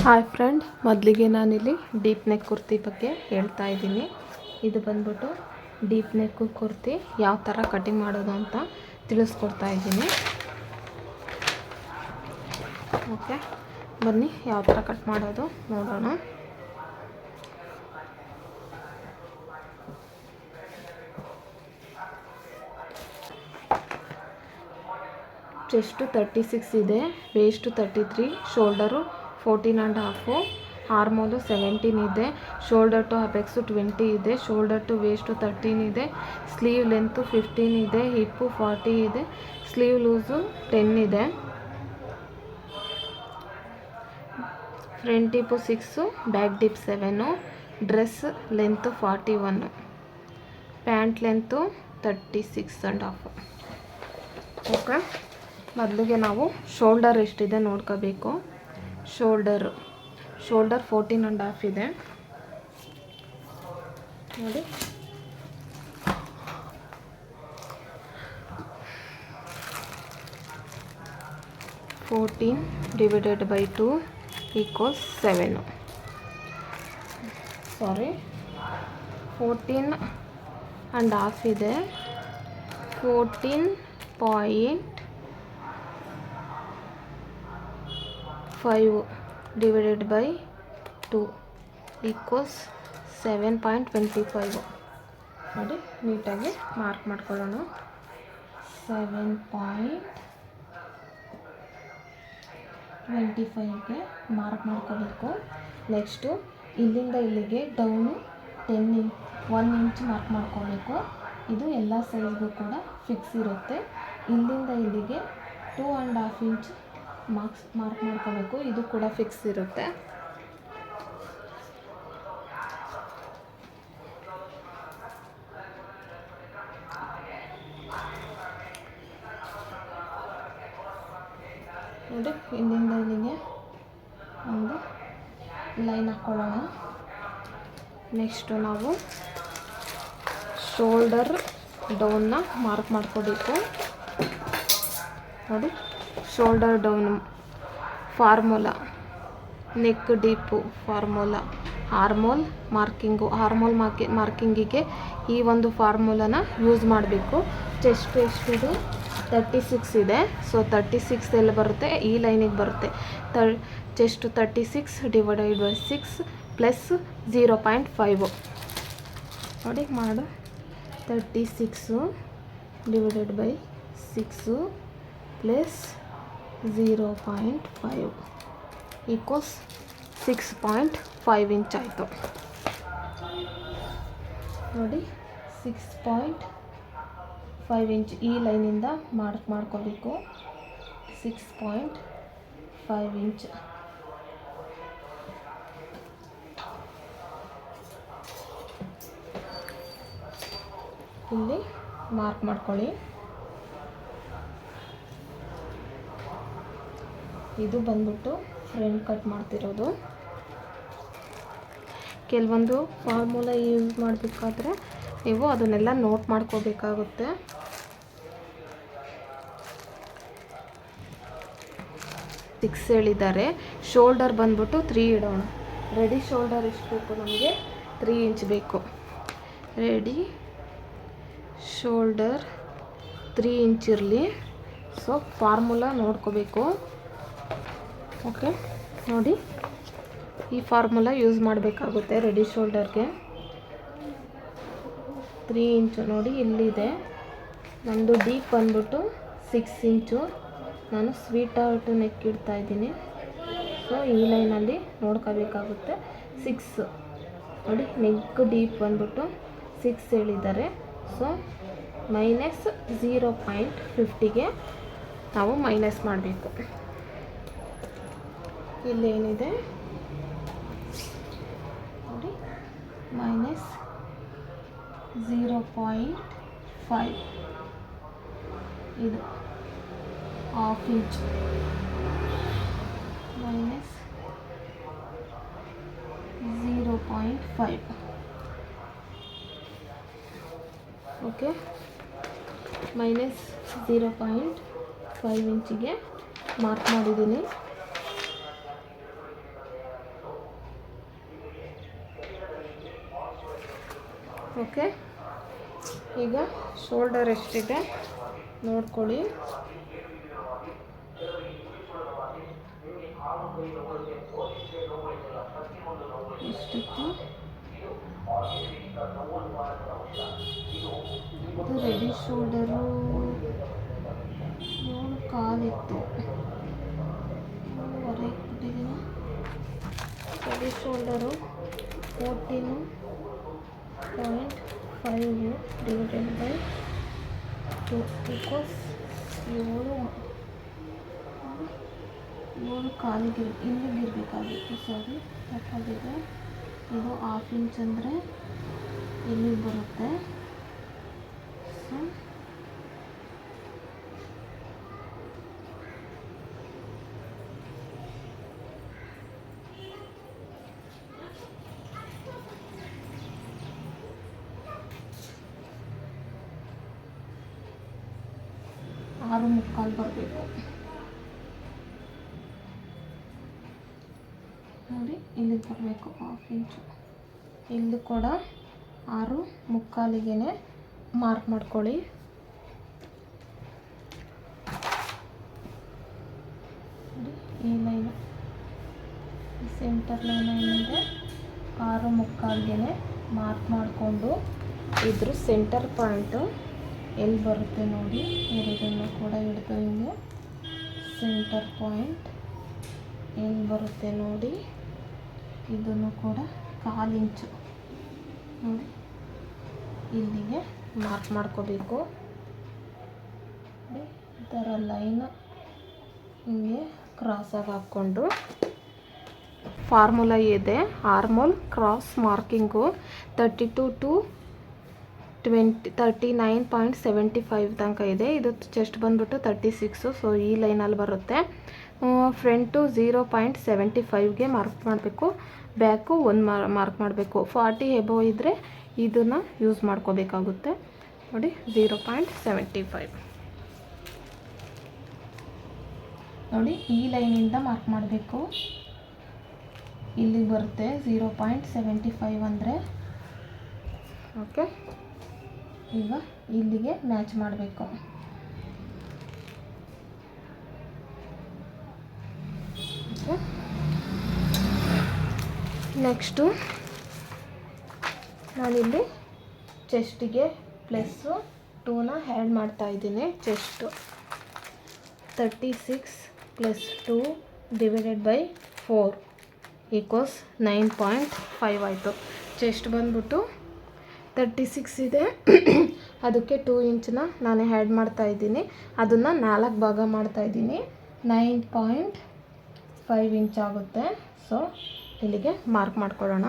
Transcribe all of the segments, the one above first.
Hi friend, ಮೊದಲಿಗೆ ನಾನಿಲ್ಲಿ deep neck kurti ಬಗ್ಗೆ ಹೇಳ್ತಾ ಇದ್ದೀನಿ. ಇದು ಬಂದ್ಬಿಟ್ಟು ಡೀಪ್ ನೆಕ್ ಕುರ್ತಿ ಯಾವ ಥರ ಕಟಿಂಗ್ ಮಾಡೋದು ಅಂತ ತಿಳಿಸ್ಕೊಡ್ತಾ ಇದ್ದೀನಿ. ಓಕೆ, ಬನ್ನಿ ಯಾವ ಥರ ಕಟ್ ಮಾಡೋದು ನೋಡೋಣ. ಚೆಸ್ಟು 36 ಇದೆ, ವೇಸ್ಟು 33, ಶೋಲ್ಡರು 14.5, ಆರ್ಮೋಲು 17 ಇದೆ, ಶೋಲ್ಡರ್ ಟು ಅಪೆಕ್ಸು 20 ಇದೆ, ಶೋಲ್ಡರ್ ಟು ವೇಸ್ಟು 13 ಇದೆ, ಸ್ಲೀವ್ ಲೆಂತು 15 ಇದೆ, ಹಿಪ್ಪು 40 ಇದೆ, ಸ್ಲೀವ್ ಲೂಸು 10 ಇದೆ, front dip 6, back dip 7, dress length 41, pant length 36.5. Okay, ಮೊದಲಿಗೆ ನಾವು ಶೋಲ್ಡರ್ ಎಷ್ಟಿದೆ ನೋಡ್ಕೋಬೇಕು. ಶೋಲ್ಡರ್ 14.5 ಇದೆ ನೋಡಿ. 14 ಡಿವೈಡೆಡ್ ಬೈ 2 ಈಕ್ವಲ್ಸ್ 7. 14.5 ಇದೆ. 14.5 divided by 2 equals 7.25. ನೋಡಿ, ನೀಟಾಗಿ ಮಾರ್ಕ್ ಮಾಡ್ಕೊಳ್ಳೋಣ. 7.25ಗೆ ಮಾರ್ಕ್ ಮಾಡ್ಕೋಬೇಕು. ನೆಕ್ಸ್ಟು ಇಲ್ಲಿಂದ ಇಲ್ಲಿಗೆ ಡೌನು 1 ಇಂಚ್ ಮಾರ್ಕ್ ಮಾಡ್ಕೋಬೇಕು. ಇದು ಎಲ್ಲ ಸೈಜ್ಗೂ ಕೂಡ ಫಿಕ್ಸ್ ಇರುತ್ತೆ. ಇಲ್ಲಿಂದ ಇಲ್ಲಿಗೆ 2.5 ಇಂಚ್ ಮಾರ್ಕ್ ಮಾಡ್ಕೋಬೇಕು. ಇದು ಕೂಡ ಫಿಕ್ಸ್ ಇರುತ್ತೆ. ನೋಡಿ, ಇಲ್ಲಿಂದ ಇಲ್ಲಿಗೆ ಒಂದು ಲೈನ್ ಹಾಕ್ಕೊಳ್ಳೋಣ. ನೆಕ್ಸ್ಟು ನಾವು ಶೋಲ್ಡರ್ ಡೌನ್ನ ಮಾರ್ಕ್ ಮಾಡ್ಕೋಬೇಕು. ನೋಡಿ, shoulder down formula, neck deep formula, armhole ಮಾರ್ಕಿಂಗಿಗೆ ಈ ಒಂದು ಫಾರ್ಮುಲಾನ ಯೂಸ್ ಮಾಡಬೇಕು. ಚೆಸ್ಟ್ ಎಷ್ಟಿದೆ? 36 ಇದೆ. ಸೊ 36 ಎಲ್ಲಿ ಬರುತ್ತೆ? ಈ ಲೈನಿಗೆ ಬರುತ್ತೆ. Chest 36 divided by 6 plus 0.5. ನೋಡಿ ಮಾಡು. 36 divided by 6 plus 0.5 equals 6.5 inch ಆಯಿತು. ನೋಡಿ, 6.5 ಇಂಚ್ ಈ ಲೈನಿಂದ ಮಾಡ್ಕೋಬೇಕು. 6.5 ಇಂಚ್. ಇಲ್ಲಿ ಮಾರ್ಕ್ ಮಾಡ್ಕೊಳ್ಳಿ. ಇದು ಬಂದ್ಬಿಟ್ಟು ಫ್ರಂಟ್ ಕಟ್ ಮಾಡ್ತಿರೋದು. ಕೆಲವೊಂದು ಫಾರ್ಮುಲಾ ಯೂಸ್ ಮಾಡಬೇಕಾದ್ರೆ ನೀವು ಅದನ್ನೆಲ್ಲ ನೋಟ್ ಮಾಡ್ಕೋಬೇಕಾಗುತ್ತೆ. ಸಿಕ್ಸ್ ಹೇಳಿದ್ದಾರೆ. ಶೋಲ್ಡರ್ ಬಂದ್ಬಿಟ್ಟು 3 ಇಡೋಣ. ರೆಡಿ ಶೋಲ್ಡರ್ ಎಷ್ಟು ಬೇಕು ನಮಗೆ? 3 ಇಂಚ್ ಬೇಕು. ರೆಡಿ ಶೋಲ್ಡರ್ 3 ಇಂಚ್ ಇರಲಿ. ಸೊ ಫಾರ್ಮುಲಾ ನೋಡ್ಕೋಬೇಕು. ಓಕೆ, ನೋಡಿ, ಈ ಫಾರ್ಮುಲಾ ಯೂಸ್ ಮಾಡಬೇಕಾಗುತ್ತೆ ರೆಡಿ ಶೋಲ್ಡರ್ಗೆ. 3 ಇಂಚು ನೋಡಿ ಇಲ್ಲಿದೆ. ನಮ್ಮದು ಡೀಪ್ ಬಂದ್ಬಿಟ್ಟು 6 ಇಂಚು. ನಾನು ಸ್ವೀಟ್ ಹಾರ್ಟ್ ನೆಕ್ ಇಡ್ತಾ ಇದ್ದೀನಿ. ಸೊ ಈ ಲೈನಲ್ಲಿ ನೋಡ್ಕೋಬೇಕಾಗುತ್ತೆ. 6 ನೋಡಿ, ನೆಕ್ ಡೀಪ್ ಬಂದ್ಬಿಟ್ಟು 6 ಹೇಳಿದ್ದಾರೆ. ಸೊ ಮೈನಸ್ 0.50ಗೆ ನಾವು ಮೈನಸ್ ಮಾಡಬೇಕು. ಇಲ್ಲೇನಿದೆ ನೋಡಿ, ಮೈನಸ್ 0.5, ಇದು ½ ಇಂಚ್ ಮೈನಸ್ 0.5. ಓಕೆ, ಮೈನಸ್ 0.5 ಇಂಚಿಗೆ ಮಾರ್ಕ್ ಮಾಡಿದ್ದೀನಿ. ಓಕೆ, ಈಗ ಶೋಲ್ಡರ್ ಎಷ್ಟಿದೆ ನೋಡ್ಕೊಳ್ಳಿ. ಎಷ್ಟಿತ್ತು ಇದು ರೆಡಿ ಶೋಲ್ಡರು 7 ಕಾಲಿತ್ತು. ಹೊರಗೆ ಬಿಟ್ಟಿದ್ದೀನಿ. Ready shoulder 14.5 divided by 2 because 7 ಕಾಲಿಗೆ ಇಲ್ಲಿಗಿರಬೇಕಾಗಿತ್ತು. ಸಾರಿ, ತಪ್ಪಾಗಿದೆ. ಇದು 1/2 ಇಂಚ್ ಅಂದರೆ ಇಲ್ಲಿಗೆ ಬರುತ್ತೆ. ಸೊ 6.25 ಬರಬೇಕು ನೋಡಿ, ಇಲ್ಲಿಗೆ ಬರಬೇಕು 1/2 ಇಂಚು. ಇಲ್ಲಿ ಕೂಡ 6.25ಗೆ ಮಾರ್ಕ್ ಮಾಡ್ಕೊಳ್ಳಿ. ಈ ಲೈನು, ಈ ಸೆಂಟರ್ ಲೈನ್ ಏನಿದೆ 6.25ಗೆ ಮಾರ್ಕ್ ಮಾಡಿಕೊಂಡು ಇದ್ರ ಸೆಂಟರ್ ಪಾಯಿಂಟು ಎಲ್ಲಿ ಬರುತ್ತೆ ನೋಡಿ, ಎರಡನ್ನು ಕೂಡ ಹಿಡಿದು ಹಿಂಗೆ ಸೆಂಟರ್ ಪಾಯಿಂಟ್ ಎಲ್ಲಿ ಬರುತ್ತೆ ನೋಡಿ, ಇದನ್ನು ಕೂಡ 1/4 ಇಂಚು ನೋಡಿ ಇಲ್ಲಿಗೆ ಮಾರ್ಕ್ ಮಾಡ್ಕೋಬೇಕು. ಈ ಥರ ಲೈನ್ ಹಿಂಗೆ ಕ್ರಾಸಾಗಿ ಹಾಕ್ಕೊಂಡು ಫಾರ್ಮುಲಾ ಇದೆ, ಆರ್ಮೋಲ್ ಕ್ರಾಸ್ ಮಾರ್ಕಿಂಗು 32 to 39.75 ತನಕ ಇದೆ. ಇದು ಚೆಸ್ಟ್ ಬಂದ್ಬಿಟ್ಟು 36. ಸೊ ಈ ಲೈನಲ್ಲಿ ಬರುತ್ತೆ. ಫ್ರಂಟು 0.75ಗೆ ಮಾರ್ಕ್ ಮಾಡಬೇಕು, ಬ್ಯಾಕು 1 ಮಾರ್ಕ್ ಮಾಡಬೇಕು. 40 ಎಬೋ ಇದ್ದರೆ ಇದನ್ನು ಯೂಸ್ ಮಾಡ್ಕೋಬೇಕಾಗುತ್ತೆ ನೋಡಿ. 0.75 ನೋಡಿ, ಈ ಲೈನಿಂದ ಮಾರ್ಕ್ ಮಾಡಬೇಕು. ಇಲ್ಲಿಗೆ ಬರುತ್ತೆ 0.75 ಅಂದರೆ. ಓಕೆ, ಈಗ ಇಲ್ಲಿಗೆ ಮ್ಯಾಚ್ ಮಾಡಬೇಕು. ನೆಕ್ಸ್ಟು ನಾನಿಲ್ಲಿ ಚೆಸ್ಟಿಗೆ ಪ್ಲಸ್ಸು 2ನ ಆ್ಯಡ್ ಮಾಡ್ತಾಯಿದ್ದೀನಿ. ಚೆಸ್ಟು 36 + 2 ಡಿವೈಡೆಡ್ ಬೈ 4 ಈಕ್ವಲ್ಸ್ 9.5 ಆಯಿತು. ಚೆಸ್ಟ್ ಬಂದ್ಬಿಟ್ಟು 36 ಇದೆ, ಅದಕ್ಕೆ 2 ಇಂಚನ್ನ ನಾನು ಆ್ಯಡ್ ಮಾಡ್ತಾಯಿದ್ದೀನಿ. ಅದನ್ನು 4 ಭಾಗ ಮಾಡ್ತಾಯಿದ್ದೀನಿ, 9.5 ಇಂಚ್ ಆಗುತ್ತೆ. ಸೊ ಇಲ್ಲಿಗೆ ಮಾರ್ಕ್ ಮಾಡ್ಕೊಳ್ಳೋಣ.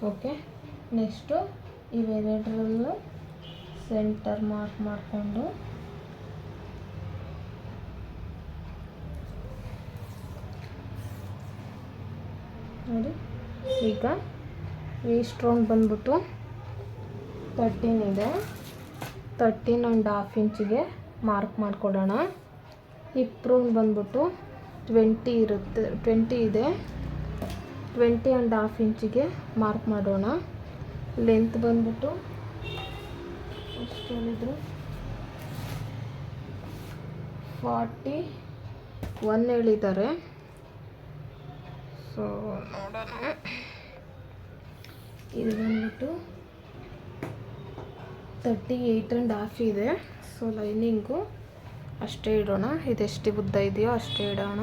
ಓಕೆ, ನೆಕ್ಸ್ಟು ಇವೆರಡರಲ್ಲೂ ಸೆಂಟರ್ ಮಾರ್ಕ್ ಮಾಡಿಕೊಂಡು ನೋಡಿ, ಈಗ ವೇಸ್ಟ್ ರೌಂಡ್ ಬಂದ್ಬಿಟ್ಟು 13 ಇದೆ, 13.5 ಇಂಚಿಗೆ ಮಾರ್ಕ್ ಮಾಡಿಕೊಡೋಣ. ಹಿಪ್ ರೌಂಡ್ ಬಂದ್ಬಿಟ್ಟು 20 ಇರುತ್ತೆ, 20 ಇದೆ, 20.5 ಇಂಚಿಗೆ ಮಾರ್ಕ್ ಮಾಡೋಣ. ಲೆಂತ್ ಬಂದ್ಬಿಟ್ಟು ಎಷ್ಟು ಹೇಳಿದ್ರು, 41 ಹೇಳಿದ್ದಾರೆ. ಸೊ ನೋಡೋಣ, ಇದು ಬಂದ್ಬಿಟ್ಟು 38.5 ಇದೆ. ಸೊ ಲೈನಿಂಗು ಅಷ್ಟೇ ಇಡೋಣ, ಇದೆಷ್ಟು ಉದ್ದ ಇದೆಯೋ ಅಷ್ಟೇ ಇಡೋಣ.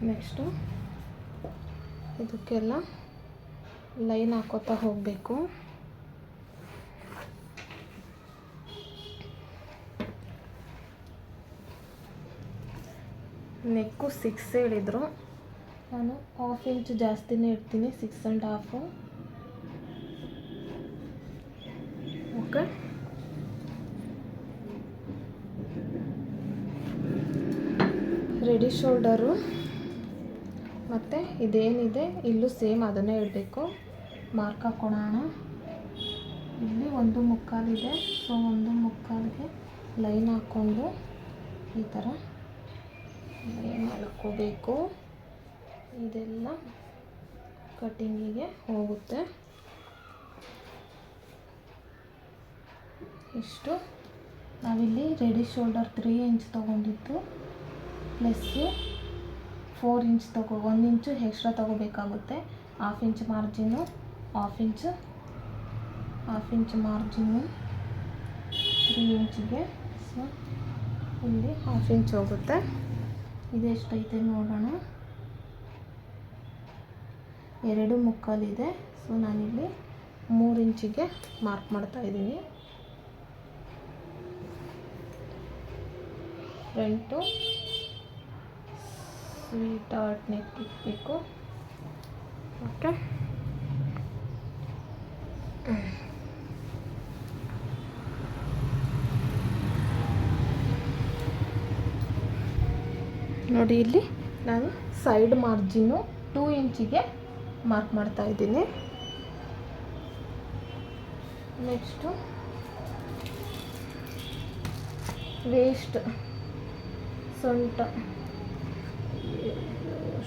ನೆಕ್ಸ್ಟು ಇದಕ್ಕೆಲ್ಲ ಲೈನ್ ಹಾಕೋತಾ ಹೋಗಬೇಕು. ನೆಕ್ಕು 6 ಹೇಳಿದರು, ನಾನು 1/2 ಇಂಚ್ ಜಾಸ್ತಿನೇ ಇಡ್ತೀನಿ, 6.5. ಓಕೆ, ರೆಡಿ ಶೋಲ್ಡರು ಮತ್ತು ಇದೇನಿದೆ ಇಲ್ಲೂ ಸೇಮ್ ಅದನ್ನೇ ಇಡಬೇಕು. ಮಾರ್ಕ್ ಹಾಕೋಣ. ಇಲ್ಲಿ 1.25 ಇದೆ. ಸೊ 1.25ಗೆ ಲೈನ್ ಹಾಕ್ಕೊಂಡು ಈ ಥರ ಲೈನ್ ಮಾಡ್ಕೋಬೇಕು. ಇದೆಲ್ಲ ಕಟ್ಟಿಂಗಿಗೆ ಹೋಗುತ್ತೆ. ಇಷ್ಟು ನಾವಿಲ್ಲಿ ರೆಡಿ ಶೋಲ್ಡರ್ 3 ಇಂಚ್ ತೊಗೊಂಡಿದ್ದು ಪ್ಲಸ್ಸು 4 ಇಂಚ್ 1 ಇಂಚು ಎಕ್ಸ್ಟ್ರಾ ತೊಗೋಬೇಕಾಗುತ್ತೆ. Half inch margin, half inch margin 3 ಇಂಚಿಗೆ. ಸೊ ಇಲ್ಲಿ ಹಾಫ್ ಇಂಚ್ ಹೋಗುತ್ತೆ. ಇದೆಷ್ಟೈತೆ ನೋಡೋಣ. 2.25 ಇದೆ. ಸೊ ನಾನಿಲ್ಲಿ 3 ಇಂಚಿಗೆ ಮಾರ್ಕ್ ಮಾಡ್ತಾಯಿದ್ದೀನಿ. ಫ್ರಂಟು ಸ್ವೀಟ್ ಆರ್ಟ್ ನೆಕ್ ಇಕ್ಬೇಕು. ಓಕೆ, ನೋಡಿ ಇಲ್ಲಿ ನಾನು ಸೈಡ್ ಮಾರ್ಜಿನ್ನು 2 ಇಂಚಿಗೆ ಮಾರ್ಕ್ ಮಾಡ್ತಾ ಇದ್ದೀನಿ. ನೆಕ್ಸ್ಟು ವೇಸ್ಟ್, ಸೊಂಟ,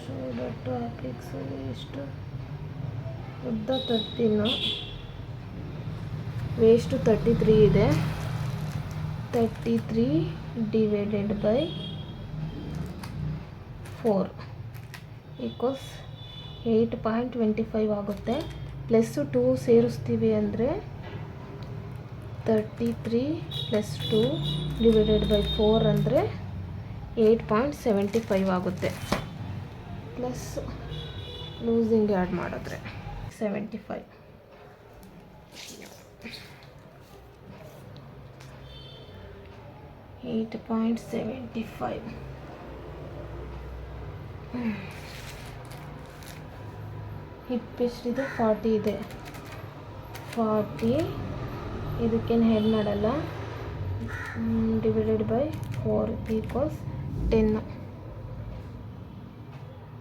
ಶೋಲ್ಡರ್ ಟು ಅಪೆಕ್ಸ್ ವೇಸ್ಟ್, ಉದ್ದ 13, ವೇಸ್ಟ್ 33 ಇದೆ. 33 ಡಿವೈಡೆಡ್ ಬೈ 4 ಈಕ್ವಲ್ಸ್ 8.25 ಆಗುತ್ತೆ. ಪ್ಲಸ್ಸು 2 ಸೇರಿಸ್ತೀವಿ ಅಂದರೆ 33 + 2 ಡಿವೈಡೆಡ್ ಬೈ 4 ಅಂದರೆ 8.75 ಆಗುತ್ತೆ. ಪ್ಲಸ್ ಲೂಸಿಂಗ್ ಆ್ಯಡ್ ಮಾಡಿದ್ರೆ 75. $8.75. ಹಿಪ್ ಎಷ್ಟಿದೆ? 40 ಇದೆ. 40 ಇದಕ್ಕೇನು ಹೆಡ್ ಮಾಡಲ್ಲ. Divided by 4 equals 10.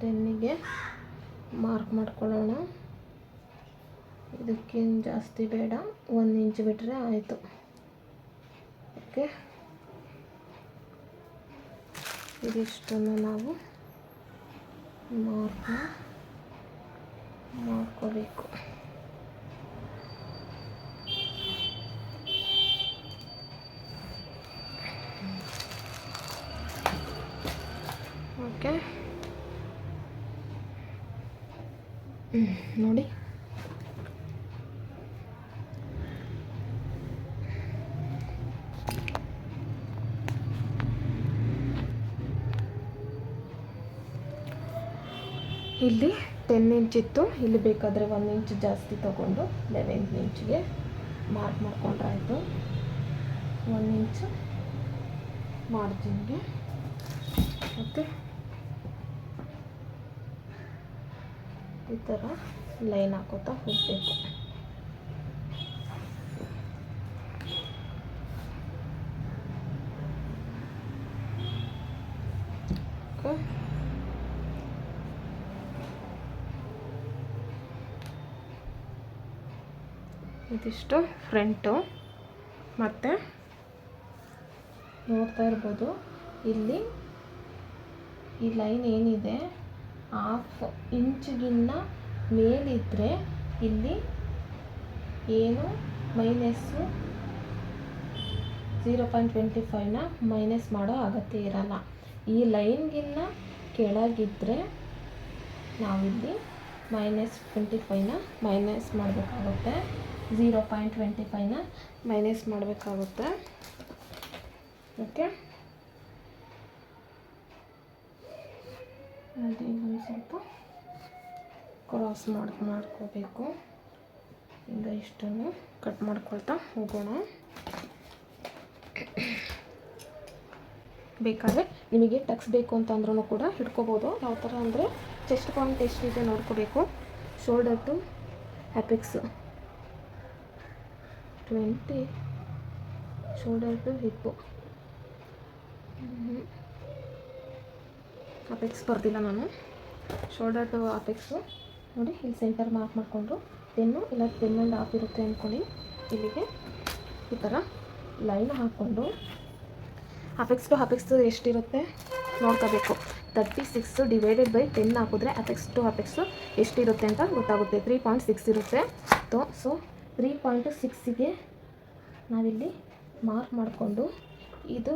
10ಗೆ ಮಾರ್ಕ್ ಮಾಡ್ಕೊಳ್ಳೋಣ. ಇದಕ್ಕೇನು ಜಾಸ್ತಿ ಬೇಡ, 1 ಇಂಚ್ ಬಿಟ್ಟರೆ ಆಯಿತು. ಓಕೆ, ಇದಿಷ್ಟನ್ನು ನಾವು ಮಾಡ್ಕೋಬೇಕು. ಓಕೆ, ನೋಡಿ ಇಲ್ಲಿ 10 ಇಂಚ್ ಇತ್ತು. ಇಲ್ಲಿ ಬೇಕಾದರೆ 1 ಇಂಚ್ ಜಾಸ್ತಿ ತೊಗೊಂಡು 11 ಇಂಚಿಗೆ ಮಾರ್ಕ್ ಮಾಡ್ಕೊಂಡ್ರಾಯ್ತು. 1 ಇಂಚ್ ಮಾರ್ಜಿನ್ಗೆ. ಮತ್ತು ಈ ಥರ ಲೈನ್ ಹಾಕೋತಾ ಹೋಗಬೇಕು. ಓಕೆ, ಇದಿಷ್ಟು ಫ್ರಂಟು. ಮತ್ತು ನೋಡ್ತಾ ಇರ್ಬೋದು ಇಲ್ಲಿ ಈ ಲೈನ್ ಏನಿದೆ 1/2 ಇಂಚಿಗಿನ್ನ ಮೇಲಿದ್ದರೆ ಇಲ್ಲಿ ಏನು ಮೈನಸ್ಸು 0.25ನ ಮೈನಸ್ ಮಾಡೋ ಅಗತ್ಯ ಇರಲ್ಲ. ಈ ಲೈನ್ಗಿನ್ನ ಕೆಳಗಿದ್ದರೆ ನಾವಿಲ್ಲಿ -25ನ ಮೈನಸ್ ಮಾಡಬೇಕಾಗುತ್ತೆ. 0.25ನ ಮೈನಸ್ ಮಾಡಬೇಕಾಗುತ್ತೆ. ಓಕೆ, ಅದೇ ಒಂದು ಸ್ವಲ್ಪ ಕ್ರಾಸ್ ಮಾಡ್ಕೋಬೇಕು. ಈಗ ಇಷ್ಟನ್ನು ಕಟ್ ಮಾಡ್ಕೊಳ್ತಾ ಹೋಗೋಣ. ಬೇಕಾದರೆ ನಿಮಗೆ ಟಕ್ಸ್ ಬೇಕು ಅಂತ ಅಂದ್ರೂ ಕೂಡ ಹಿಡ್ಕೋಬೋದು. ಯಾವ ಥರ ಅಂದರೆ ಚೆಸ್ಟ್ ಪಾಯಿಂಟ್ ಎಷ್ಟಿದೆ ನೋಡ್ಕೋಬೇಕು. Shoulder to apex 20, shoulder to hip. Apex ಬರ್ದಿಲ್ಲ ನಾನು. ಶೋಲ್ಡರ್ ಟು ಅಪೆಕ್ಸು ನೋಡಿ, ಇಲ್ಲಿ ಸೆಂಟರ್ ಮಾರ್ಕ್ ಮಾಡಿಕೊಂಡು 10 ಇಲ್ಲ 10.5 ಇರುತ್ತೆ ಅಂದ್ಕೊಳ್ಳಿ. ಇಲ್ಲಿಗೆ ಈ ಥರ ಲೈನ್ ಹಾಕ್ಕೊಂಡು ಅಪೆಕ್ಸ್ ಟು ಅಪೆಕ್ಸ್ ಎಷ್ಟಿರುತ್ತೆ ನೋಡ್ಕೋಬೇಕು. 36 ಡಿವೈಡೆಡ್ ಬೈ 10 ಹಾಕಿದ್ರೆ ಅಪೆಕ್ಸ್ ಟು ಅಪೆಕ್ಸು ಎಷ್ಟಿರುತ್ತೆ ಅಂತ ಗೊತ್ತಾಗುತ್ತೆ. 3.6 ಇರುತ್ತೆ. ಸೊ 3.6ಗೆ ನಾವಿಲ್ಲಿ ಮಾರ್ಕ್ ಮಾಡಿಕೊಂಡು ಇದು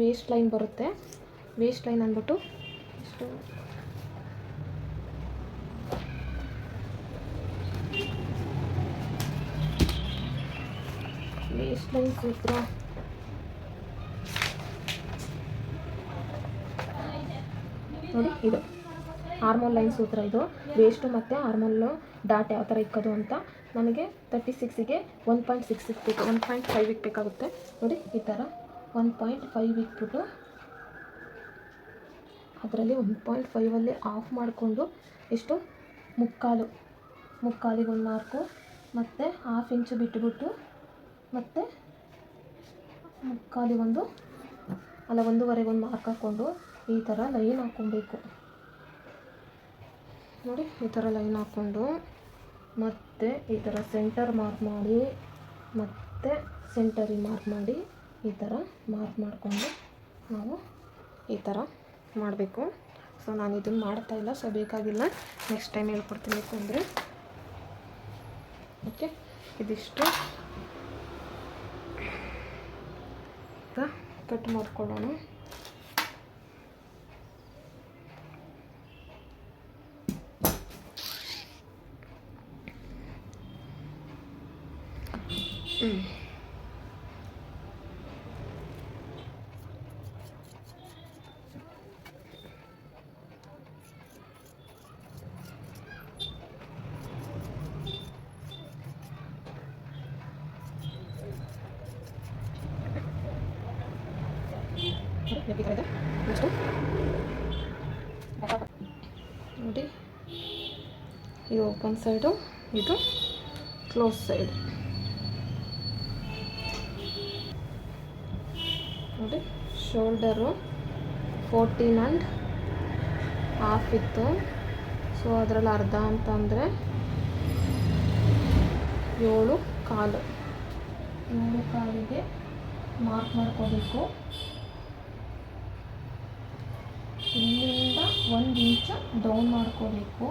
ವೇಸ್ಟ್ ಲೈನ್ ಬರುತ್ತೆ. ವೇಸ್ಟ್ ಲೈನ್ ಅಂದ್ಬಿಟ್ಟು ಇಷ್ಟು ವೇಸ್ಟ್ ಲೈನ್ ಸೂತ್ರ ನೋಡಿ, ಇದು ಆರ್ಮೋಲ್ ಲೈನ್ ಸೂತ್ರ. ಇದು ವೇಸ್ಟು ಮತ್ತು ಆರ್ಮೋಲ್ಲು ಡಾಟ್ ಯಾವ ಥರ ಇಕ್ಕೋದು ಅಂತ ನಮಗೆ 36ಗೆ 1.6 ಇಕ್ಬೇಕು, 1.5 ಇಕ್ಬೇಕಾಗುತ್ತೆ. ನೋಡಿ ಈ ಥರ 1.5 ಇಕ್ಬಿಟ್ಟು ಅದರಲ್ಲಿ 1.5ಅಲ್ಲಿ ಆಫ್ ಮಾಡಿಕೊಂಡು ಎಷ್ಟು ಮುಕ್ಕಾಲಿಗೆ ಒಂದು ಮಾರ್ಕು, ಮತ್ತು 1/2 ಇಂಚು ಬಿಟ್ಟುಬಿಟ್ಟು ಮತ್ತು ಮುಕ್ಕಾಲಿಗೊಂದು ಅಲ್ಲ 1.5 ಒಂದು ಮಾರ್ಕ್ ಹಾಕ್ಕೊಂಡು ಈ ಥರ ಲೈನ್ ಹಾಕ್ಕೊಬೇಕು. ನೋಡಿ ಈ ಥರ ಲೈನ್ ಹಾಕ್ಕೊಂಡು ಮತ್ತು ಈ ಥರ ಸೆಂಟರ್ ಮಾರ್ಕ್ ಮಾಡಿ ಮತ್ತು ಸೆಂಟರಿಗೆ ಮಾರ್ಕ್ ಮಾಡಿ ಈ ಥರ ಮಾರ್ಕ್ ಮಾಡಿಕೊಂಡು ನಾವು ಈ ಥರ ಮಾಡಬೇಕು. ಸೊ ನಾನು ಇದನ್ನು ಮಾಡ್ತಾಯಿಲ್ಲ, ಸೊ ಬೇಕಾಗಿಲ್ಲ, ನೆಕ್ಸ್ಟ್ ಟೈಮ್ ಹೇಳ್ಕೊಡ್ತೀನಿ ಅಂದರೆ. ಓಕೆ, ಇದಿಷ್ಟು ಕಟ್ ಮಾಡ್ಕೊಳ್ಳೋಣ. ನೆಕ್ಸ್ಟು ನೋಡಿ, ಇದು ಓಪನ್ ಸೈಡು, ಇದು ಕ್ಲೋಸ್ ಸೈಡ್. ನೋಡಿ ಶೋಲ್ಡರು 14.5 ಇತ್ತು. ಸೊ ಅದರಲ್ಲಿ ಅರ್ಧ ಅಂತಂದರೆ 7.25ಗೆ ಮಾರ್ಕ್ ಮಾಡ್ಕೋಬೇಕು. ಇಲ್ಲಿಂದ 1 ಇಂಚು ಡೌನ್ ಮಾಡ್ಕೋಬೇಕು.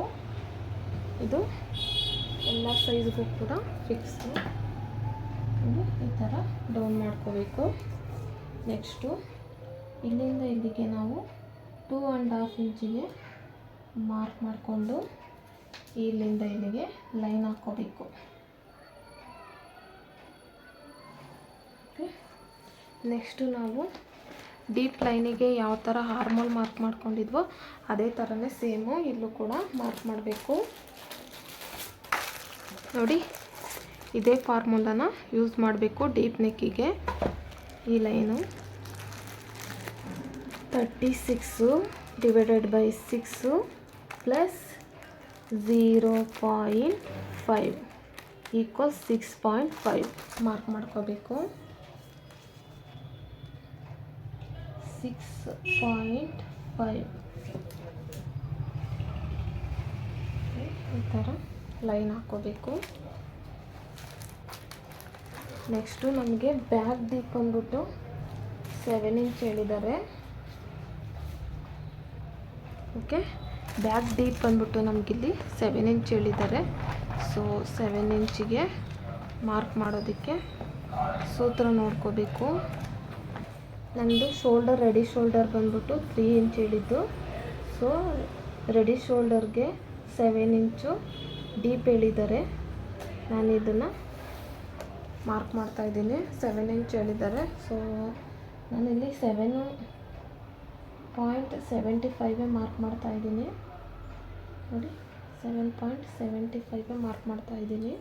ಇದು ಎಲ್ಲ ಸೈಜ್ಗೂ ಕೂಡ ಫಿಕ್ಸು. ಈ ಥರ ಡೌನ್ ಮಾಡ್ಕೋಬೇಕು. ನೆಕ್ಸ್ಟು ಇಲ್ಲಿಂದ ಇಲ್ಲಿಗೆ ನಾವು 2.5 ಇಂಚಿಗೆ ಮಾರ್ಕ್ ಮಾಡಿಕೊಂಡು ಇಲ್ಲಿಂದ ಇಲ್ಲಿಗೆ ಲೈನ್ ಹಾಕ್ಕೋಬೇಕು. ಓಕೆ, ನೆಕ್ಸ್ಟು ನಾವು ಡೀಪ್ ಲೈನಿಗೆ ಯಾವ ಥರ ಆರ್ಮೋಲ್ ಮಾರ್ಕ್ ಮಾಡ್ಕೊಂಡಿದ್ವೋ ಅದೇ ಥರನೇ ಸೇಮು ಇಲ್ಲೂ ಕೂಡ ಮಾರ್ಕ್ ಮಾಡಬೇಕು. ನೋಡಿ ಇದೇ ಫಾರ್ಮುಲಾನ ಯೂಸ್ ಮಾಡಬೇಕು ಡೀಪ್ ನೆಕ್ಕಿಗೆ. ಈ line 36 divided by 6 plus 0.5 equal 6.5 mark ಮಾಡ್ಕೋಬೇಕು. 6.5 ಈ ಥರ ಲೈನ್ ಹಾಕ್ಕೋಬೇಕು. ನೆಕ್ಸ್ಟು ನಮಗೆ ಬ್ಯಾಕ್ ಡೀಪ್ ಬಂದ್ಬಿಟ್ಟು 7 ಇಂಚ್ ಹೇಳಿದ್ದಾರೆ. ಓಕೆ, ಬ್ಯಾಕ್ ಡೀಪ್ ಬಂದ್ಬಿಟ್ಟು ನಮಗಿಲ್ಲಿ 7 ಇಂಚ್ ಹೇಳಿದ್ದಾರೆ. ಸೊ 7 ಇಂಚಿಗೆ ಮಾರ್ಕ್ ಮಾಡೋದಕ್ಕೆ ಸೂತ್ರ ನೋಡ್ಕೋಬೇಕು. ನಮ್ಮದು ಶೋಲ್ಡರ್ ರೆಡಿ ಶೋಲ್ಡರ್ ಬಂದ್ಬಿಟ್ಟು 3 ಇಂಚ್ ಹೇಳಿದ್ದು. ಸೊ ರೆಡಿ ಶೋಲ್ಡರ್ಗೆ 7 ಇಂಚು ಡೀಪ್ ಹೇಳಿದ್ದಾರೆ. ನಾನು ಇದನ್ನು ಮಾರ್ಕ್ ಮಾಡ್ತಾಯಿದ್ದೀನಿ. 7 ಇಂಚ್ ಹೇಳಿದ್ದಾರೆ. ಸೊ ನಾನಿಲ್ಲಿ 7.75 ಮಾರ್ಕ್ ಮಾಡ್ತಾಯಿದ್ದೀನಿ. ನೋಡಿ 7.75 ಮಾರ್ಕ್ ಮಾಡ್ತಾಯಿದ್ದೀನಿ.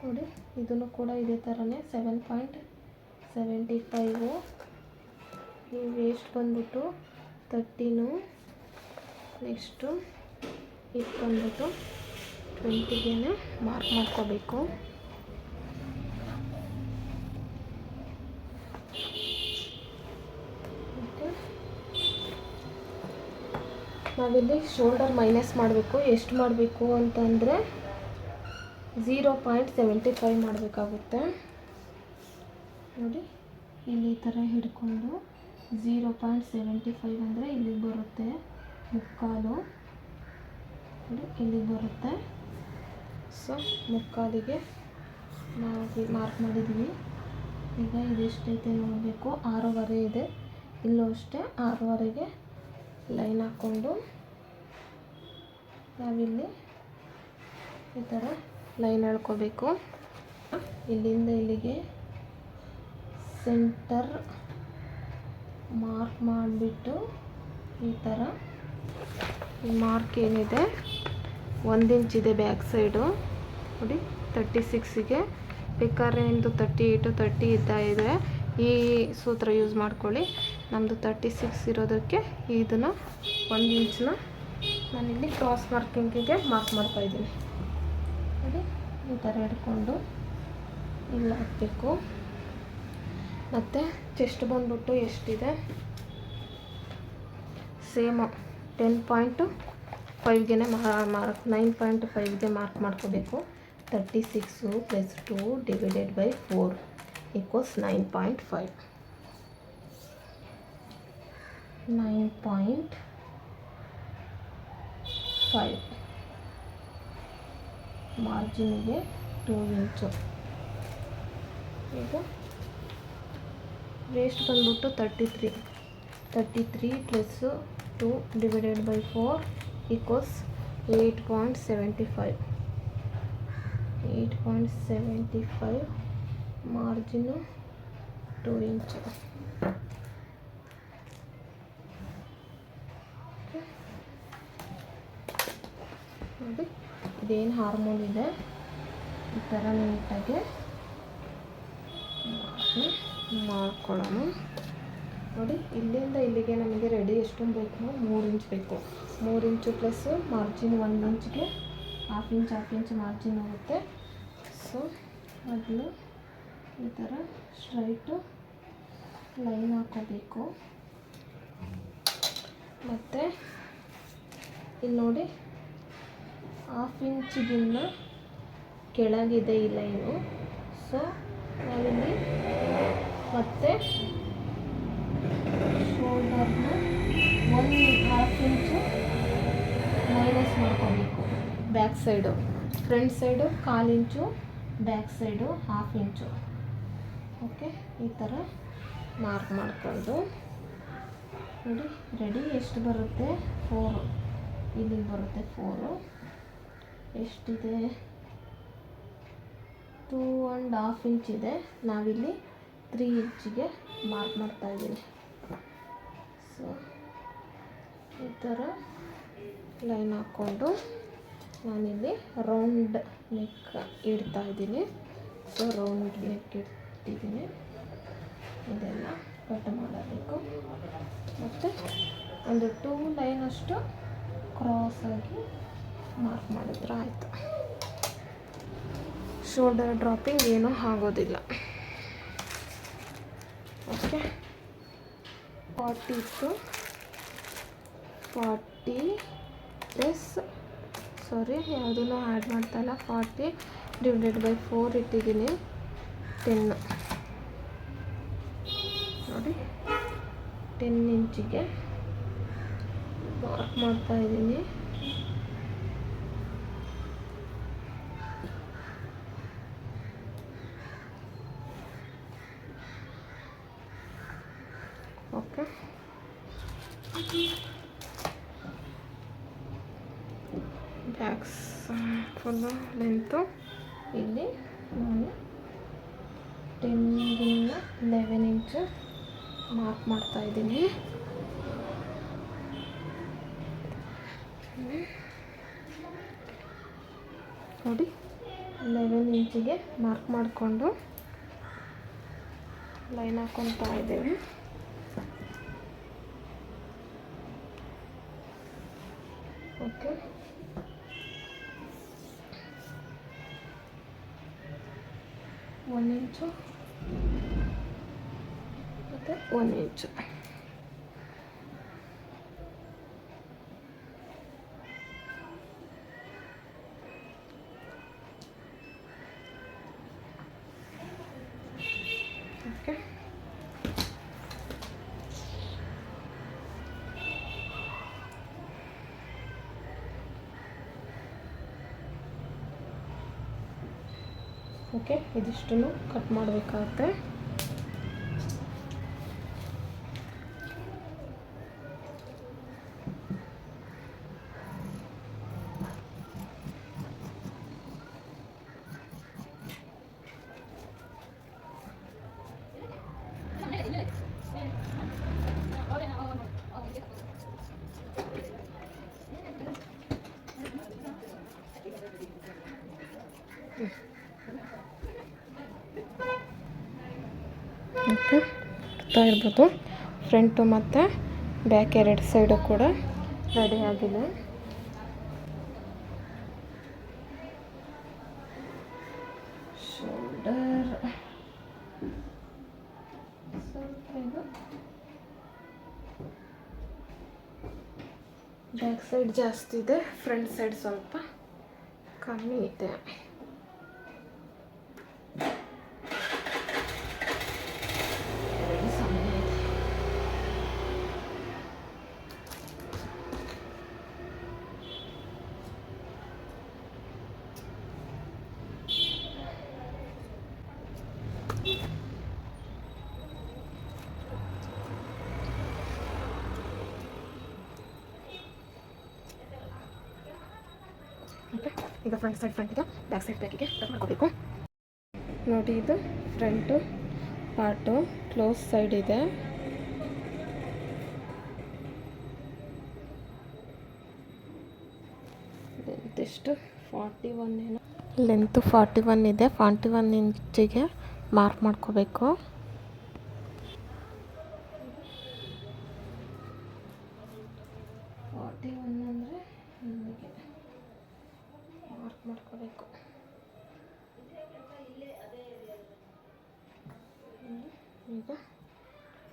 ನೋಡಿ ಇದನ್ನು ಕೂಡ ಇದೇ ಥರನೇ 7.75. ಈ ವೇಸ್ಟ್ ಬಂದ್ಬಿಟ್ಟು 13. ನೆಕ್ಸ್ಟು ಇದು ಬಂದ್ಬಿಟ್ಟು 20ಗೆ ಮಾರ್ಕ್ ಮಾಡ್ಕೋಬೇಕು. ಓಕೆ, ನಾವಿಲ್ಲಿ ಶೋಲ್ಡರ್ ಮೈನಸ್ ಮಾಡಬೇಕು. ಎಷ್ಟು ಮಾಡಬೇಕು ಅಂತಂದರೆ 0.75 ಮಾಡಬೇಕಾಗುತ್ತೆ. ನೋಡಿ, ಇಲ್ಲಿ ಈ ಥರ ಹಿಡ್ಕೊಂಡು 0.75 ಅಂದರೆ ಇಲ್ಲಿಗೆ ಬರುತ್ತೆ, ಮುಕ್ಕಾಲು. ನೋಡಿ, ಇಲ್ಲಿಗೆ ಬರುತ್ತೆ. ಸೊ ಮುಕ್ಕಾಲಿಗೆ ನಾವು ಮಾರ್ಕ್ ಮಾಡಿದ್ವಿ. ಈಗ ಇದೆಷ್ಟೈತೆ ನೋಡಬೇಕು. 6.5 ಇದೆ, ಇಲ್ಲೂ ಅಷ್ಟೇ 6.5ಗೆ ಲೈನ್ ಹಾಕ್ಕೊಂಡು ನಾವಿಲ್ಲಿ ಈ ಥರ ಲೈನ್ ಎಳ್ಕೋಬೇಕು. ಇಲ್ಲಿಂದ ಇಲ್ಲಿಗೆ ಸೆಂಟರ್ ಮಾರ್ಕ್ ಮಾಡಿಬಿಟ್ಟು ಈ ಥರ ಈ ಮಾರ್ಕ್ ಏನಿದೆ 1 ಇಂಚಿದೆ ಬ್ಯಾಕ್ ಸೈಡು. ನೋಡಿ, 36ಗೆ ಬೇಕಾದ್ರೆ ನಿಮ್ಮದು 38 30 ಇದೆ. ಈ ಸೂತ್ರ ಯೂಸ್ ಮಾಡ್ಕೊಳ್ಳಿ. ನಮ್ಮದು 36 ಇರೋದಕ್ಕೆ ಇದನ್ನು 1 ಇಂಚನ್ನ ನಾನಿಲ್ಲಿ ಕ್ರಾಸ್ ಮಾರ್ಕಿಂಗಿಗೆ ಮಾರ್ಕ್ ಮಾಡ್ತಾಯಿದ್ದೀನಿ. ನೋಡಿ, ಈ ಥರ ಹಿಡ್ಕೊಂಡು ಇಲ್ಲಿ ಹಾಕಬೇಕು. ಮತ್ತು ಚೆಸ್ಟ್ ಬಂದ್ಬಿಟ್ಟು ಎಷ್ಟಿದೆ ಸೇಮು 10.5ಗೆ ಮಾರ್ಕ್ 9.5ಗೆ ಮಾರ್ಕ್ ಮಾಡ್ಕೋಬೇಕು. 36 + 2 ಡಿವೈಡೆಡ್ ಬೈ 4 ಈಕ್ವಲ್ಸ್ 9.5. 9.5 ಮಾರ್ಜಿನಿಗೆ 2 ಇಂಚು. ಈಗ ವೇಸ್ಟ್ ಬಂದ್ಬಿಟ್ಟು 33 + 2 ಡಿವೈಡೆಡ್ ಬೈ 4 ಈಕ್ವಲ್ಸ್ 8.75. 8.75 ಮಾರ್ಜಿನು 2 ಇಂಚು. ನೋಡಿ, ಇದೇನು ಹಾರ್ಮೋನ್ ಇದೆ ಈ ಥರ ನೀಟಾಗಿ ಮಾಡ್ಕೊಳ್ಳೋಣ. ನೋಡಿ, ಇಲ್ಲಿಂದ ಇಲ್ಲಿಗೆ ನಮಗೆ ರೆಡಿ ಎಷ್ಟು ಬೇಕು? 3 ಇಂಚ್ ಬೇಕು. 3 ಇಂಚು ಪ್ಲಸ್ ಮಾರ್ಜಿನ್ 1 ಇಂಚ್ಗೆ ಹಾಫ್ ಇಂಚ್ ಮಾರ್ಜಿನ್ ಹೋಗುತ್ತೆ. ಸೊ ಅದನ್ನು ಈ ಥರ ಸ್ಟ್ರೈಟು ಲೈನ್ ಹಾಕೋಬೇಕು. ಮತ್ತು ಇಲ್ಲಿ ನೋಡಿ, ಹಾಫ್ ಇಂಚಿಗಿನ್ನ ಕೆಳಗಿದೆ ಈ ಲೈನು. ಸೊ ನಾವಿಲ್ಲಿ ಮತ್ತೆ ಶೋಲ್ಡರ್ನ 1/2 ಇಂಚು ಮೈನಸ್ ಮಾಡ್ಕೋಬೇಕು. ಬ್ಯಾಕ್ ಸೈಡು, ಫ್ರಂಟ್ ಸೈಡು 1/4 ಇಂಚು, ಬ್ಯಾಕ್ ಸೈಡು 1/2 ಇಂಚು. ಓಕೆ, ಈ ಥರ ಮಾರ್ಕ್ ಮಾಡ್ಕೊಂಡು ನೋಡಿ, ರೆಡಿ. ಎಷ್ಟು ಬರುತ್ತೆ? 4. ಇಲ್ಲಿಗೆ ಬರುತ್ತೆ 4. ಎಷ್ಟಿದೆ? 2.5 ಇಂಚ್ ಇದೆ. ನಾವಿಲ್ಲಿ 3 ಇಂಚಿಗೆ ಮಾರ್ಕ್ ಮಾಡ್ತಾಯಿದ್ದೀನಿ. ಸೊ ಈ ಥರ ಲೈನ್ ಹಾಕ್ಕೊಂಡು ನಾನಿಲ್ಲಿ ರೌಂಡ್ ನೆಕ್ ಇಡ್ತಾಯಿದ್ದೀನಿ. ಸೊ ರೌಂಡ್ ನೆಕ್ ಇಟ್ಟಿದ್ದೀನಿ. ಇದೆಲ್ಲ ಕಟ್ ಮಾಡಬೇಕು. ಮತ್ತು ಒಂದು 2 ಲೈನಷ್ಟು ಕ್ರಾಸಾಗಿ ಮಾರ್ಕ್ ಮಾಡಿದ್ರೆ ಆಯಿತು. ಶೋಲ್ಡರ್ ಡ್ರಾಪಿಂಗ್ ಏನೂ ಆಗೋದಿಲ್ಲ. ಓಕೆ, 40 ಪ್ಲಸ್ ಯಾವುದೂ ಆ್ಯಡ್ ಮಾಡ್ತಾಯಿಲ್ಲ. 40 ಡಿವೈಡೆಡ್ ಬೈ 4 ಇಟ್ಟಿದ್ದೀನಿ. 10 ನೋಡಿ, 10 ಇಂಚಿಗೆ ಮಾರ್ಕ್ ಮಾಡ್ತಾಯಿದ್ದೀನಿ. ಓಕೆ, ಬ್ಯಾಕ್ಸ್ ಫುಲ್ಲು ಲೆಂತು ಇಲ್ಲಿ ನಾನು 10ರಿಂದ 11 ಇಂಚು ಮಾರ್ಕ್ ಮಾಡ್ತಾಯಿದ್ದೀನಿ. ನೋಡಿ, 11 ಇಂಚಿಗೆ ಮಾರ್ಕ್ ಮಾಡಿಕೊಂಡು ಲೈನ್ ಹಾಕ್ಕೊತಾ ಇದ್ದೀವಿ. ಓಕೆ, 1 ಇಂಚು ಮತ್ತು 1 ಇಂಚು. ಓಕೆ, ಓಕೆ, ಇದಿಷ್ಟನ್ನು ಕಟ್ ಮಾಡಬೇಕಾಗುತ್ತೆ. ಓಕೆ, ನೋಡ್ತಾ ಇರ್ಬೋದು ಫ್ರಂಟು ಮತ್ತು ಬ್ಯಾಕ್ ಎರಡು ಸೈಡು ಕೂಡ ರೆಡಿ ಆಗಿದೆ. ಶೋಲ್ಡರ್ ಸ್ವಲ್ಪ ಇದು ಬ್ಯಾಕ್ ಸೈಡ್ ಜಾಸ್ತಿ ಇದೆ, ಫ್ರಂಟ್ ಸೈಡ್ ಸ್ವಲ್ಪ ಕಮ್ಮಿ ಇದೆ. ಓಕೆ, ಈಗ ಫ್ರಂಟ್ ಸೈಡ್ ಫ್ರಂಟಿಗೆ, ಬ್ಯಾಕ್ ಸೈಡ್ ಬ್ಯಾಕಿಗೆ ಕಟ್ ಮಾಡ್ಕೋಬೇಕು. ನೋಡಿ, ಇದು ಫ್ರಂಟು ಪಾರ್ಟು ಕ್ಲೋಸ್ ಸೈಡ್ ಇದೆ. ಲೆಂತ್ 41 ಏನೋ, ಲೆಂತು 41 ಇದೆ. 41 ಇಂಚಿಗೆ ಮಾರ್ಕ್ ಮಾಡ್ಕೋಬೇಕು. ಅಂದರೆ ಹೀಗೆ ಮಾರ್ಕ್ ಮಾಡ್ಕೋಬೇಕು. ಈಗ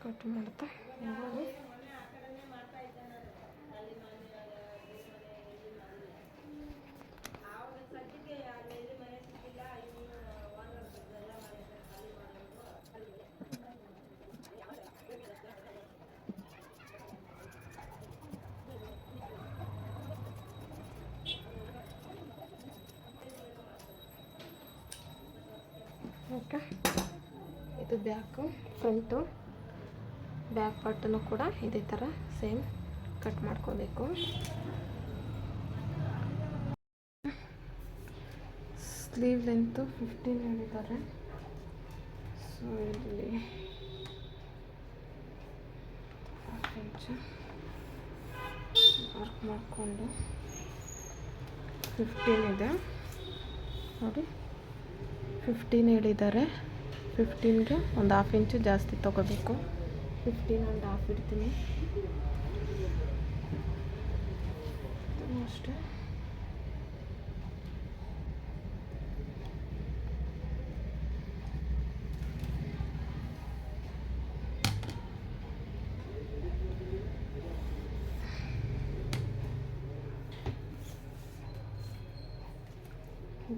ಕಟ್ ಮಾಡ್ತಾ ಹೋಗೋದು. ಓಕೆ, ಇದು ಬ್ಯಾಕು, ಫ್ರಂಟು, ಬ್ಯಾಕ್ ಪಾರ್ಟನ್ನು ಕೂಡ ಇದೇ ಥರ ಸೇಮ್ ಕಟ್ ಮಾಡ್ಕೋಬೇಕು. ಸ್ಲೀವ್ ಲೆಂತು 15 ಹೇಳಿದ್ದಾರೆ. ಸೊ ಇಲ್ಲಿ 1 ಇಂಚು ಮಾರ್ಕ್ ಮಾಡಿಕೊಂಡು 15 ಇದೆ ನೋಡಿ, 15 ಹೇಳಿದ್ದಾರೆ. 15ಗೆ ಒಂದು 1/2 ಇಂಚು ಜಾಸ್ತಿ ತೊಗೋಬೇಕು. 15 ಒಂದು 1/2 ಇಡ್ತೀನಿ ಅಷ್ಟೇ.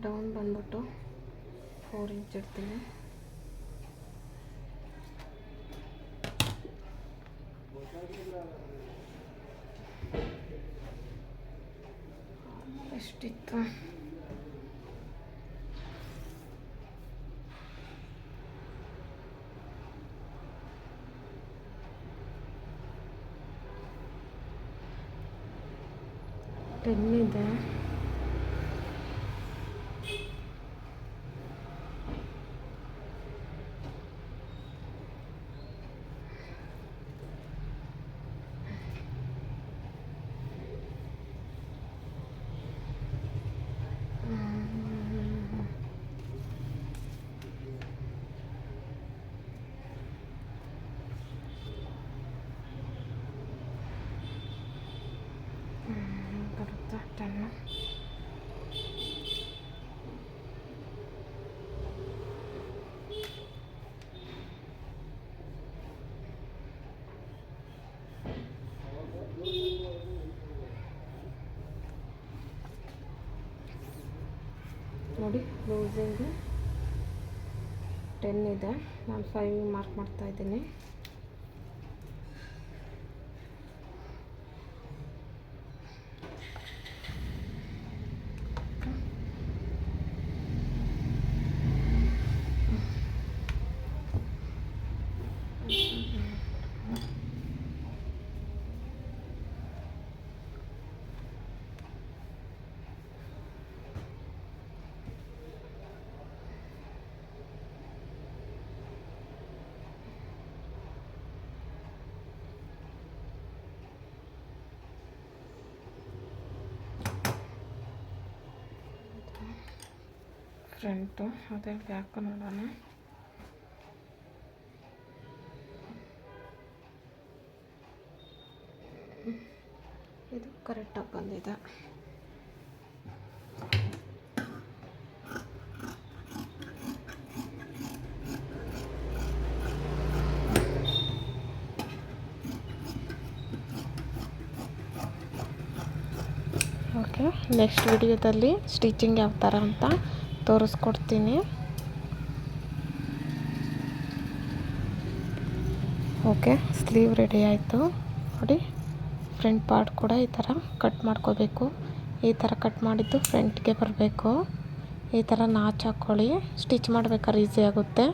ಡೌನ್ ಬಂದ್ಬಿಟ್ಟು 4 ಇಂಚ್ ಇಡ್ತೀನಿ. ಎಷ್ಟಿತ್ತು? ಟೆನ್ ಇದೆ. ಬರುತ್ತಾ 10. ನೋಡಿ ಲೂಸಿಂಗು 10 ಇದೆ, ನಾನು 5 ಮಾರ್ಕ್ ಮಾಡ್ತಾಯಿದ್ದೀನಿ. ಫ್ರಂಟು ಅದೇ ಬ್ಯಾಕು ನೋಡೋಣ. ಇದು ಕರೆಕ್ಟಾಗಿ ಬಂದಿದೆ. ಓಕೆ, ನೆಕ್ಸ್ಟ್ ವಿಡಿಯೋದಲ್ಲಿ ಸ್ಟಿಚಿಂಗ್ ಯಾವ ಥರ ಅಂತ ತೋರಿಸ್ಕೊಡ್ತೀನಿ. ಓಕೆ, ಸ್ಲೀವ್ ರೆಡಿ ಆಯಿತು ನೋಡಿ. ಫ್ರಂಟ್ ಪಾರ್ಟ್ ಕೂಡ ಈ ಥರ ಕಟ್ ಮಾಡ್ಕೋಬೇಕು. ಈ ಥರ ಕಟ್ ಮಾಡಿದ್ದು ಫ್ರಂಟ್ಗೆ ಬರಬೇಕು. ಈ ಥರ ನಾಚ್ ಹಾಕ್ಕೊಳ್ಳಿ, ಸ್ಟಿಚ್ ಮಾಡ್ಬೇಕಾದ್ರೆ ಈಸಿ ಆಗುತ್ತೆ.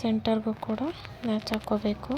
ಸೆಂಟರ್ಗೂ ಕೂಡ ನಾಚ್ ಹಾಕ್ಕೋಬೇಕು.